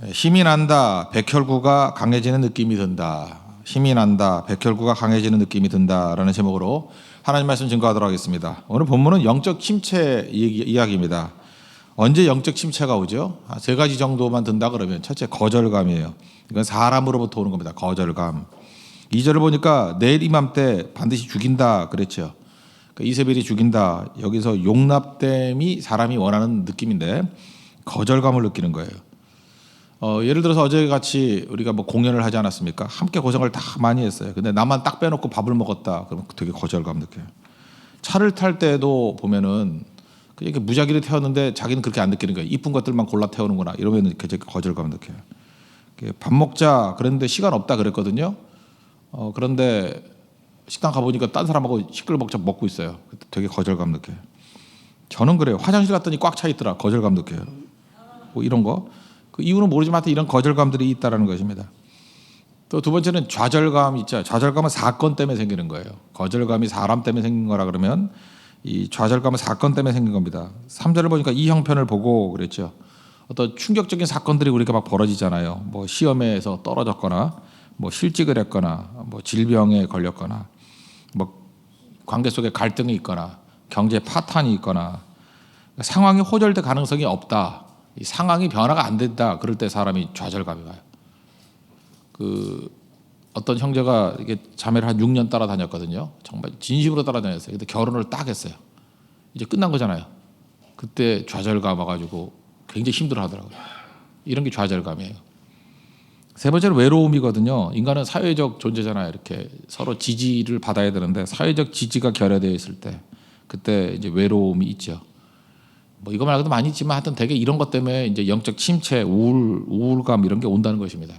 힘이 난다, 백혈구가 강해지는 느낌이 든다. 힘이 난다, 백혈구가 강해지는 느낌이 든다라는 제목으로 하나님 말씀 증거하도록 하겠습니다. 오늘 본문은 영적 침체 이야기입니다. 언제 영적 침체가 오죠? 세 가지 정도만 든다 그러면 첫째 거절감이에요. 이건 사람으로부터 오는 겁니다. 거절감. 2절을 보니까 내일 이맘때 반드시 죽인다 그랬죠. 그러니까 이세벨이 죽인다. 여기서 용납됨이 사람이 원하는 느낌인데 거절감을 느끼는 거예요. 예를 들어서 어제 같이 우리가 뭐 공연을 하지 않았습니까? 함께 고생을 다 많이 했어요. 근데 나만 딱 빼놓고 밥을 먹었다. 그러면 되게 거절감 느껴요. 차를 탈 때도 보면은 이렇게 무작위로 태웠는데 자기는 그렇게 안 느끼는 거예요. 이쁜 것들만 골라 태우는구나. 이러면 되게 거절감 느껴요. 밥 먹자 그랬는데 시간 없다 그랬거든요. 그런데 식당 가보니까 딴 사람하고 시끌벅적 먹고 있어요. 되게 거절감 느껴요. 저는 그래요. 화장실 갔더니 꽉 차 있더라. 거절감 느껴요. 뭐 이런 거. 그 이유는 모르지만 하여튼 이런 거절감들이 있다는 것입니다. 또 두 번째는 좌절감 있죠. 좌절감은 사건 때문에 생기는 거예요. 거절감이 사람 때문에 생긴 거라 그러면 이 좌절감은 사건 때문에 생긴 겁니다. 3절을 보니까 이 형편을 보고 그랬죠. 어떤 충격적인 사건들이 우리가 막 벌어지잖아요. 뭐 시험에서 떨어졌거나 뭐 실직을 했거나 뭐 질병에 걸렸거나 뭐 관계 속에 갈등이 있거나 경제 파탄이 있거나 상황이 호전될 가능성이 없다. 이 상황이 변화가 안 된다. 그럴 때 사람이 좌절감이 와요. 어떤 형제가 이게 자매를 한 6년 따라다녔거든요. 정말 진심으로 따라다녔어요. 근데 결혼을 딱 했어요. 이제 끝난 거잖아요. 그때 좌절감 와가지고 굉장히 힘들어하더라고요. 이런 게 좌절감이에요. 세 번째는 외로움이거든요. 인간은 사회적 존재잖아요. 이렇게 서로 지지를 받아야 되는데 사회적 지지가 결여되어 있을 때 그때 이제 외로움이 있죠. 뭐 이거 말고도 많이 있지만 하여튼 되게 이런 것 때문에 이제 영적 침체, 우울감 이런 게 온다는 것입니다.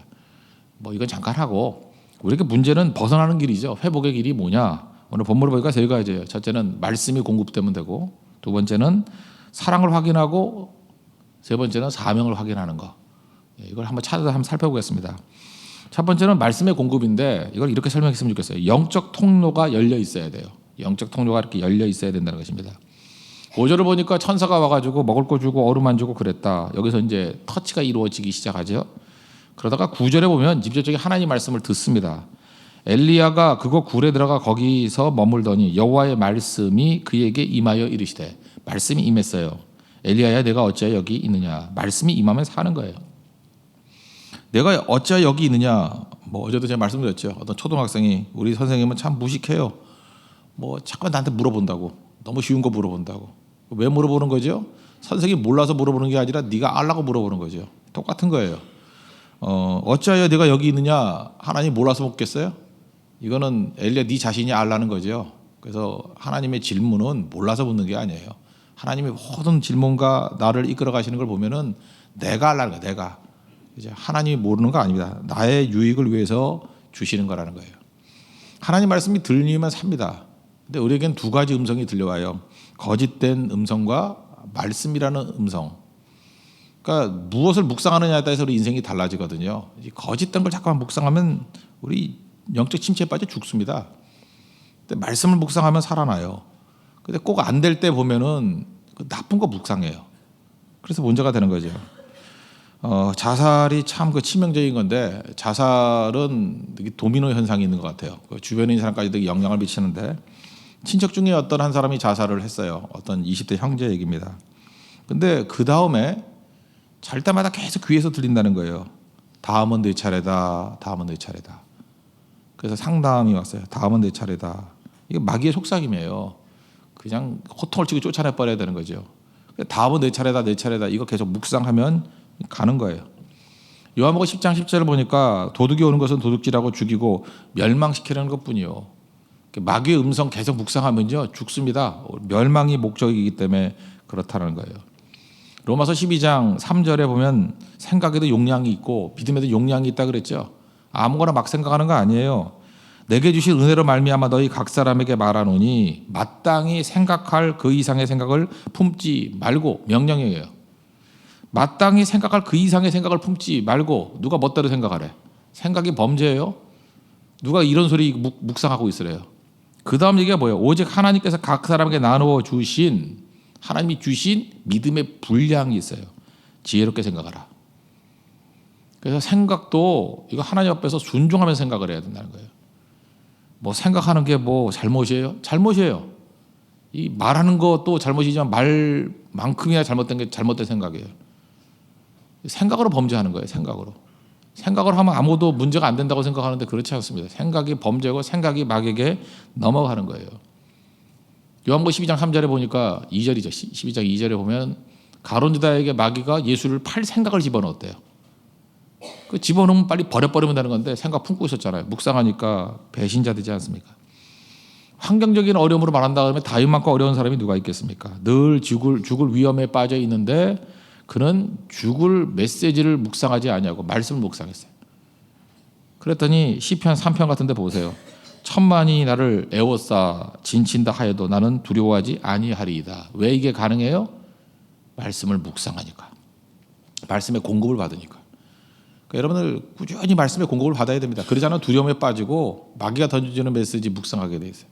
뭐 이건 잠깐 하고 우리에게 문제는 벗어나는 길이죠. 회복의 길이 뭐냐? 오늘 본문을 보니까 세 가지예요. 첫째는 말씀이 공급되면 되고, 두 번째는 사랑을 확인하고, 세 번째는 사명을 확인하는 거. 이걸 한번 찾아서 한번 살펴보겠습니다. 첫 번째는 말씀의 공급인데 이걸 이렇게 설명했으면 좋겠어요. 영적 통로가 열려 있어야 돼요. 영적 통로가 이렇게 열려 있어야 된다는 것입니다. 5절을 보니까 천사가 와가지고 먹을 거 주고 얼음 안 주고 그랬다. 여기서 이제 터치가 이루어지기 시작하죠. 그러다가 9절에 보면 직접적인 하나님 말씀을 듣습니다. 엘리야가 그곳 굴에 들어가 거기서 머물더니 여호와의 말씀이 그에게 임하여 이르시되, 말씀이 임했어요. 엘리야야 내가 어찌하여 여기 있느냐. 말씀이 임하면 사는 거예요. 내가 어찌하여 여기 있느냐. 뭐 어제도 제가 말씀드렸죠. 어떤 초등학생이 우리 선생님은 참 무식해요. 뭐 자꾸 나한테 물어본다고. 너무 쉬운 거 물어본다고. 왜 물어보는 거죠? 선생님이 몰라서 물어보는 게 아니라 네가 알라고 물어보는 거죠. 똑같은 거예요. 어찌하여 내가 여기 있느냐. 하나님 몰라서 묻겠어요? 이거는 엘리야 네 자신이 알라는 거죠. 그래서 하나님의 질문은 몰라서 묻는 게 아니에요. 하나님의 모든 질문과 나를 이끌어 가시는 걸 보면은 내가 알라는 거예요. 내가. 이제 하나님이 모르는 거 아닙니다. 나의 유익을 위해서 주시는 거라는 거예요. 하나님 말씀이 들리면 삽니다. 근데 우리에겐 두 가지 음성이 들려와요. 거짓된 음성과 말씀이라는 음성. 그러니까 무엇을 묵상하느냐에 따라서 우리 인생이 달라지거든요. 거짓된 걸 자꾸만 묵상하면 우리 영적 침체에 빠져 죽습니다. 근데 말씀을 묵상하면 살아나요. 근데 꼭 안 될 때 보면은 나쁜 거 묵상해요. 그래서 문제가 되는 거죠. 자살이 참 치명적인 건데 자살은 되게 도미노 현상이 있는 것 같아요. 주변에 있는 사람까지 되게 영향을 미치는데 친척 중에 어떤 한 사람이 자살을 했어요. 어떤 20대 형제 얘기입니다. 근데 그 다음에 잘 때마다 계속 귀에서 들린다는 거예요. 다음은 내 차례다. 다음은 내 차례다. 그래서 상담이 왔어요. 다음은 내 차례다. 이게 마귀의 속삭임이에요. 그냥 호통을 치고 쫓아내버려야 되는 거죠. 다음은 내 차례다. 내 차례다. 이거 계속 묵상하면 가는 거예요. 요한복음 10장 10절을 보니까 도둑이 오는 것은 도둑질하고 죽이고 멸망시키려는 것뿐이요. 마귀의 음성 계속 묵상하면요 죽습니다. 멸망이 목적이기 때문에 그렇다는 거예요. 로마서 12장 3절에 보면 생각에도 용량이 있고 믿음에도 용량이 있다 그랬죠. 아무거나 막 생각하는 거 아니에요. 내게 주신 은혜로 말미암아 너희 각 사람에게 말하노니 마땅히 생각할 그 이상의 생각을 품지 말고, 명령이에요. 마땅히 생각할 그 이상의 생각을 품지 말고. 누가 멋대로 생각하래? 생각이 범죄예요? 누가 이런 소리 묵상하고 있으래요? 그 다음 얘기가 뭐예요? 오직 하나님께서 각 사람에게 나누어 주신, 하나님이 주신 믿음의 분량이 있어요. 지혜롭게 생각하라. 그래서 생각도 이거 하나님 앞에서 순종하면서 생각을 해야 된다는 거예요. 뭐 생각하는 게 뭐 잘못이에요? 잘못이에요. 이 말하는 것도 잘못이지만 말만큼이나 잘못된 게 잘못된 생각이에요. 생각으로 범죄하는 거예요. 생각으로. 생각을 하면 아무도 문제가 안 된다고 생각하는데 그렇지 않습니다. 생각이 범죄고 생각이 마귀에게 넘어가는 거예요. 요한복음 12장 3절에 보니까 2절이죠. 12장 2절에 보면 가룟 유다에게 마귀가 예수를 팔 생각을 집어넣었대요. 그 집어넣으면 빨리 버려버리면 되는 건데 생각 품고 있었잖아요. 묵상하니까 배신자 되지 않습니까? 환경적인 어려움으로 말한다 그러면 다윗만큼 어려운 사람이 누가 있겠습니까? 늘 죽을 위험에 빠져 있는데 그는 죽을 메시지를 묵상하지 아니하고 말씀을 묵상했어요. 그랬더니 시편 3편 같은 데 보세요. 천만이 나를 애워싸 진친다 하여도 나는 두려워하지 아니하리이다. 왜 이게 가능해요? 말씀을 묵상하니까. 말씀의 공급을 받으니까. 그러니까 여러분들 꾸준히 말씀의 공급을 받아야 됩니다. 그러지 않으면 두려움에 빠지고 마귀가 던져주는 메시지 묵상하게 돼 있어요.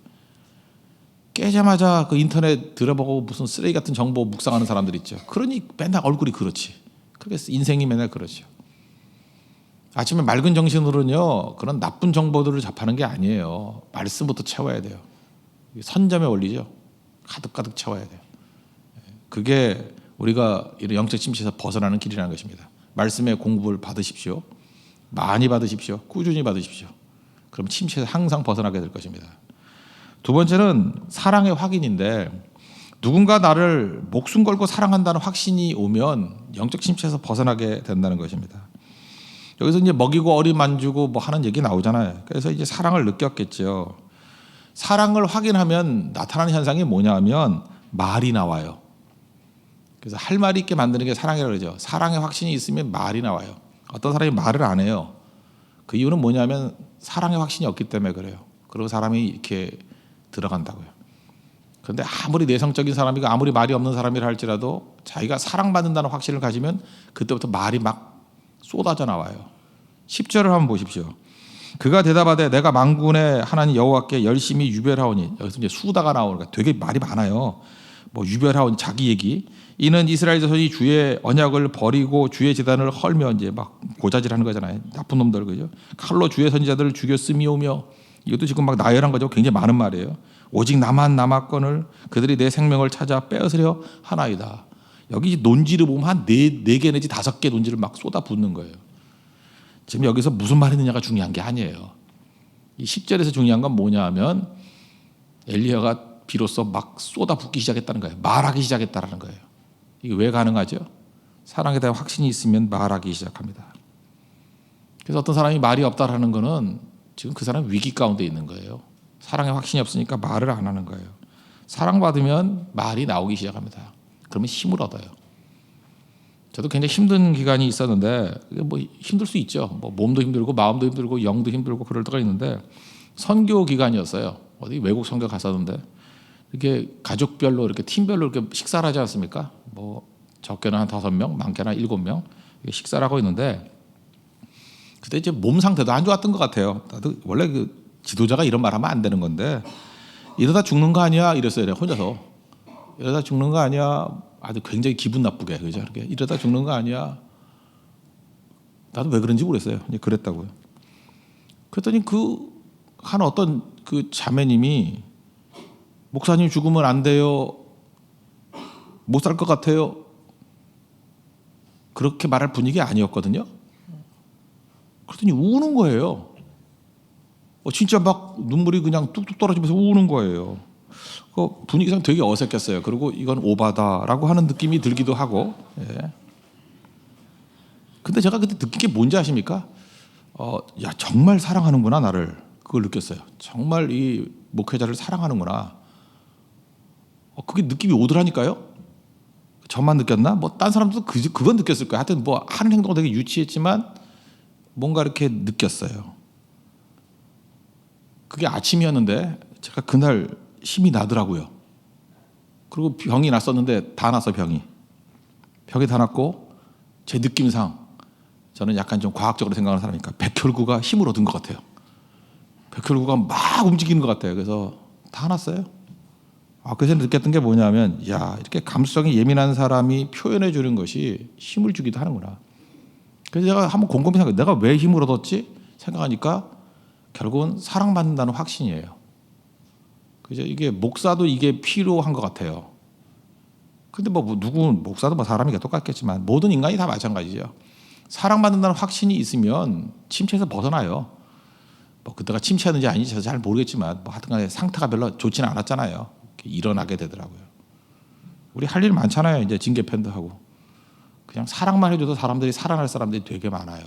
깨자마자 그 인터넷 들어보고 무슨 쓰레기 같은 정보 묵상하는 사람들 있죠. 그러니 맨날 얼굴이 그렇지. 그래서 인생이 맨날 그렇죠. 아침에 맑은 정신으로는요 그런 나쁜 정보들을 접하는 게 아니에요. 말씀부터 채워야 돼요. 선점의 원리죠. 가득가득 채워야 돼요. 그게 우리가 이런 영적 침체에서 벗어나는 길이라는 것입니다. 말씀의 공급을 받으십시오. 많이 받으십시오. 꾸준히 받으십시오. 그럼 침체에서 항상 벗어나게 될 것입니다. 두 번째는 사랑의 확인인데 누군가 나를 목숨 걸고 사랑한다는 확신이 오면 영적 침체에서 벗어나게 된다는 것입니다. 여기서 이제 먹이고 어리만지고 뭐 하는 얘기 나오잖아요. 그래서 이제 사랑을 느꼈겠죠. 사랑을 확인하면 나타나는 현상이 뭐냐 하면 말이 나와요. 그래서 할 말이 있게 만드는 게 사랑이라고 그러죠. 사랑의 확신이 있으면 말이 나와요. 어떤 사람이 말을 안 해요. 그 이유는 뭐냐면 사랑의 확신이 없기 때문에 그래요. 그리고 사람이 이렇게 들어간다고요. 그런데 아무리 내성적인 사람이고 아무리 말이 없는 사람이라 할지라도 자기가 사랑받는다는 확신을 가지면 그때부터 말이 막 쏟아져 나와요. 10절을 한번 보십시오. 그가 대답하되 내가 만군의 하나님 여호와께 열심히 유별하오니, 여기서 이제 수다가 나오니까 되게 말이 많아요. 뭐 유별하오니 자기 얘기. 이는 이스라엘 자손이 주의 언약을 버리고 주의 제단을 헐며 이제 막 고자질하는 거잖아요. 나쁜 놈들 그죠? 칼로 주의 선지자들을 죽였음이오며, 이것도 지금 막 나열한 거죠. 굉장히 많은 말이에요. 오직 나만 남았거늘 그들이 내 생명을 찾아 빼앗으려 하나이다. 여기 논지를 보면 한 4개 내지 5개 논지를 막 쏟아붓는 거예요. 지금 여기서 무슨 말이 있느냐가 중요한 게 아니에요. 이 10절에서 중요한 건 뭐냐 하면 엘리야가 비로소 막 쏟아붓기 시작했다는 거예요. 말하기 시작했다는 거예요. 이게 왜 가능하죠? 사랑에 대한 확신이 있으면 말하기 시작합니다. 그래서 어떤 사람이 말이 없다라는 거는 지금 그 사람 위기 가운데 있는 거예요. 사랑에 확신이 없으니까 말을 안 하는 거예요. 사랑받으면 말이 나오기 시작합니다. 그러면 힘을 얻어요. 저도 굉장히 힘든 기간이 있었는데 뭐 힘들 수 있죠. 뭐 몸도 힘들고 마음도 힘들고 영도 힘들고 그럴 때가 있는데 선교 기간이었어요. 어디 외국 선교 갔었는데 이렇게 가족별로 이렇게 팀별로 이렇게 식사를 하지 않습니까? 뭐 적게는 한 5명, 많게는 한 7명 식사를 하고 있는데 그때 이제 몸 상태도 안 좋았던 것 같아요. 나도 원래 그 지도자가 이런 말 하면 안 되는 건데 이러다 죽는 거 아니야? 이랬어요. 내가 혼자서. 이러다 죽는 거 아니야? 아주 굉장히 기분 나쁘게 그죠? 이렇게 이러다 죽는 거 아니야? 나도 왜 그런지 모르겠어요. 이제 그랬다고요. 그랬더니 그 한 어떤 그 자매님이 목사님 죽으면 안 돼요. 못 살 것 같아요. 그렇게 말할 분위기 아니었거든요. 그랬더니 우는 거예요. 진짜 막 눈물이 그냥 뚝뚝 떨어지면서 우는 거예요. 그 분위기상 되게 어색했어요. 그리고 이건 오바다라고 하는 느낌이 들기도 하고. 예. 근데 제가 그때 느낀 게 뭔지 아십니까? 야 정말 사랑하는구나 나를. 그걸 느꼈어요. 정말 이 목회자를 사랑하는구나. 그게 느낌이 오더라니까요. 저만 느꼈나? 뭐 딴 사람도 그건 느꼈을 거예요. 하여튼 뭐 하는 행동은 되게 유치했지만 뭔가 이렇게 느꼈어요. 그게 아침이었는데 제가 그날 힘이 나더라고요. 그리고 병이 났었는데 다 났어 병이 다 났고 제 느낌상 저는 약간 좀 과학적으로 생각하는 사람이니까 백혈구가 힘을 얻은 것 같아요. 백혈구가 막 움직이는 것 같아요. 그래서 다 났어요. 그래서 느꼈던 게 뭐냐면 야 이렇게 감수성이 예민한 사람이 표현해 주는 것이 힘을 주기도 하는구나. 그래서 제가 한번 곰곰이 생각해, 내가 왜 힘을 얻었지? 생각하니까 결국은 사랑받는다는 확신이에요. 그죠? 이게 목사도 이게 필요한 것 같아요. 근데 뭐 누군 목사도 뭐 사람이가 똑같겠지만 모든 인간이 다 마찬가지죠. 사랑받는다는 확신이 있으면 침체에서 벗어나요. 뭐 그때가 침체하는지 아닌지 저도 잘 모르겠지만 뭐 하여튼간에 상태가 별로 좋지는 않았잖아요. 일어나게 되더라고요. 우리 할 일 많잖아요. 이제 징계편도 하고 그냥 사랑만 해줘도 사람들이 살아날 사람들이 되게 많아요.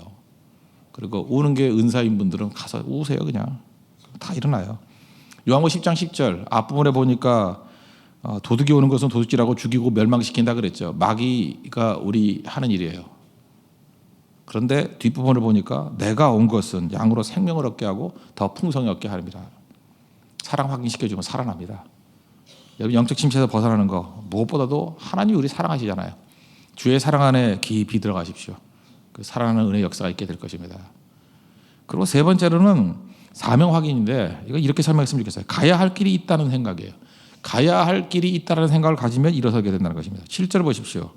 그리고 우는 게 은사인 분들은 가서 우세요. 그냥 다 일어나요. 요한복음 10장 10절 앞부분에 보니까 도둑이 오는 것은 도둑질하고 죽이고 멸망시킨다 그랬죠. 마귀가 우리 하는 일이에요. 그런데 뒷부분을 보니까 내가 온 것은 양으로 생명을 얻게 하고 더 풍성히 얻게 하렵니다. 사랑 확인시켜주면 살아납니다. 여러분 영적 침체에서 벗어나는 거 무엇보다도 하나님이 우리 사랑하시잖아요. 주의 사랑 안에 깊이 들어가십시오. 그 사랑하는 은혜의 역사가 있게 될 것입니다. 그리고 세 번째로는 사명 확인인데 이거 이렇게 설명했으면 좋겠어요. 가야 할 길이 있다는 생각이에요. 가야 할 길이 있다는 생각을 가지면 일어서게 된다는 것입니다. 7절 보십시오.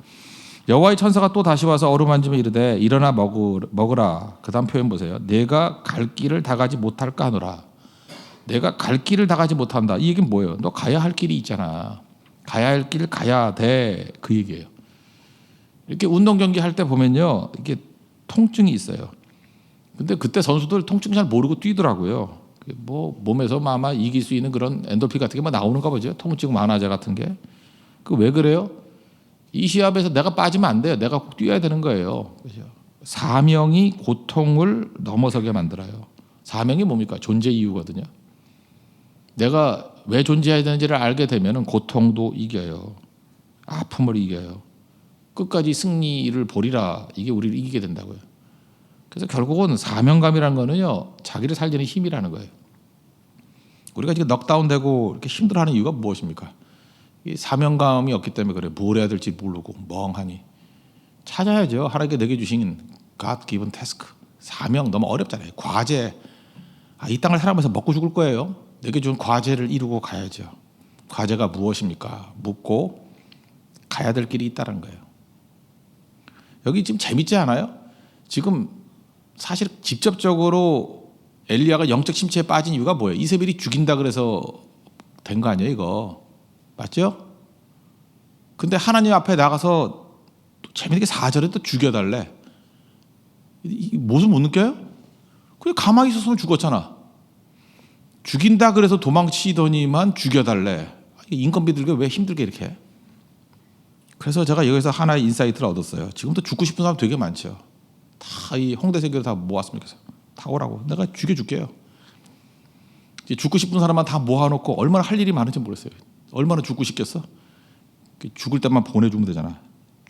여호와의 천사가 또 다시 와서 어루만지며 이르되 일어나 먹으라. 그 다음 표현 보세요. 내가 갈 길을 다 가지 못할까 하노라. 내가 갈 길을 다 가지 못한다. 이 얘기는 뭐예요? 너 가야 할 길이 있잖아. 가야 할 길을 가야 돼. 그 얘기예요. 이렇게 운동 경기 할 때 보면요. 이게 통증이 있어요. 근데 그때 선수들 통증 잘 모르고 뛰더라고요. 뭐 몸에서 아마 이길 수 있는 그런 엔돌핀 같은 게 뭐 나오는가 보죠. 통증 완화제 같은 게. 그 왜 그래요? 이 시합에서 내가 빠지면 안 돼요. 내가 꼭 뛰어야 되는 거예요. 그렇죠? 사명이 고통을 넘어서게 만들어요. 사명이 뭡니까? 존재 이유거든요. 내가 왜 존재해야 되는지를 알게 되면 고통도 이겨요. 아픔을 이겨요. 끝까지 승리를 보리라. 이게 우리를 이기게 된다고요. 그래서 결국은 사명감이라는 거는요. 자기를 살리는 힘이라는 거예요. 우리가 지금 넉다운되고 이렇게 힘들어하는 이유가 무엇입니까? 이 사명감이 없기 때문에 그래. 뭘 해야 될지 모르고 멍하니 찾아야죠. 하나님께 내게 주신 God given task. 사명 너무 어렵잖아요. 과제. 이 땅을 살아가면서 먹고 죽을 거예요. 내게 준 과제를 이루고 가야죠. 과제가 무엇입니까? 묻고 가야 될 길이 있다는 거예요. 여기 지금 재밌지 않아요? 지금 사실 직접적으로 엘리야가 영적 침체에 빠진 이유가 뭐예요? 이세벨이 죽인다 그래서 된 거 아니에요, 이거? 맞죠? 근데 하나님 앞에 나가서 또 재미있게 4절에 또 죽여달래. 무슨 못 느껴요? 그냥 가만히 있었으면 죽었잖아. 죽인다 그래서 도망치더니만 죽여달래. 인건비들게 왜 힘들게 이렇게 해? 그래서 제가 여기서 하나의 인사이트를 얻었어요. 지금도 죽고 싶은 사람 되게 많죠. 다 이 홍대생교를 다 모았으면 좋겠어요. 다 오라고. 내가 죽여줄게요. 죽고 싶은 사람만 다 모아놓고 얼마나 할 일이 많은지 모르겠어요. 얼마나 죽고 싶겠어? 죽을 때만 보내주면 되잖아.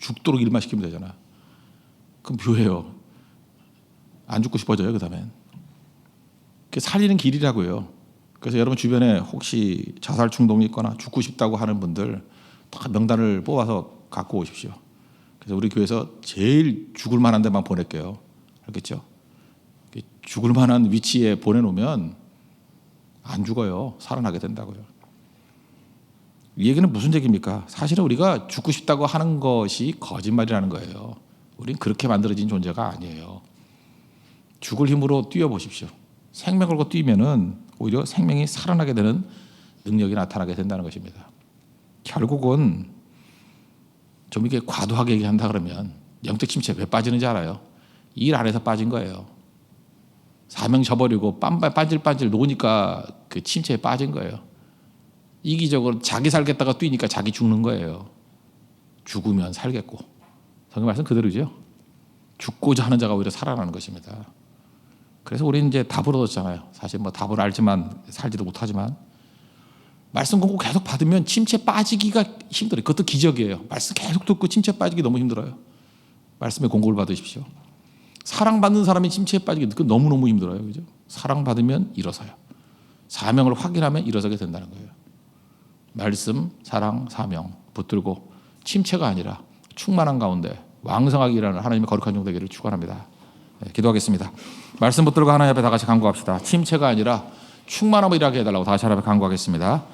죽도록 일만 시키면 되잖아. 그럼 묘해요. 안 죽고 싶어져요. 그 다음엔. 살리는 길이라고요. 그래서 여러분 주변에 혹시 자살 충동이 있거나 죽고 싶다고 하는 분들 다 명단을 뽑아서 갖고 오십시오. 그래서 우리 교회에서 제일 죽을 만한 데만 보낼게요. 알겠죠? 죽을 만한 위치에 보내놓으면 안 죽어요. 살아나게 된다고요. 이 얘기는 무슨 얘기입니까? 사실은 우리가 죽고 싶다고 하는 것이 거짓말이라는 거예요. 우린 그렇게 만들어진 존재가 아니에요. 죽을 힘으로 뛰어보십시오. 생명 걸고 뛰면은 오히려 생명이 살아나게 되는 능력이 나타나게 된다는 것입니다. 결국은 좀 이렇게 과도하게 얘기한다 그러면 영적 침체에 왜 빠지는지 알아요? 일 안에서 빠진 거예요. 사명 저버리고 빤질빤질 놓으니까 그 침체에 빠진 거예요. 이기적으로 자기 살겠다가 뛰니까 자기 죽는 거예요. 죽으면 살겠고. 성경 말씀 그대로죠. 죽고자 하는 자가 오히려 살아나는 것입니다. 그래서 우리는 이제 답을 얻었잖아요. 사실 뭐 답을 알지만 살지도 못하지만 말씀 공부 계속 받으면 침체 빠지기가 힘들어요. 그것도 기적이에요. 말씀 계속 듣고 침체 빠지기 너무 힘들어요. 말씀의 공고를 받으십시오. 사랑받는 사람이 침체에 빠지기 그건 너무너무 힘들어요. 그죠? 사랑받으면 일어서요. 사명을 확인하면 일어서게 된다는 거예요. 말씀, 사랑, 사명 붙들고 침체가 아니라 충만한 가운데 왕성하게 일하는 하나님의 거룩한 종 되기를 축원합니다. 네, 기도하겠습니다. 말씀 붙들고 하나님 앞에 다 같이 간구합시다. 침체가 아니라 충만함을 일하게 해달라고 다시 하나님 앞에 간구하겠습니다.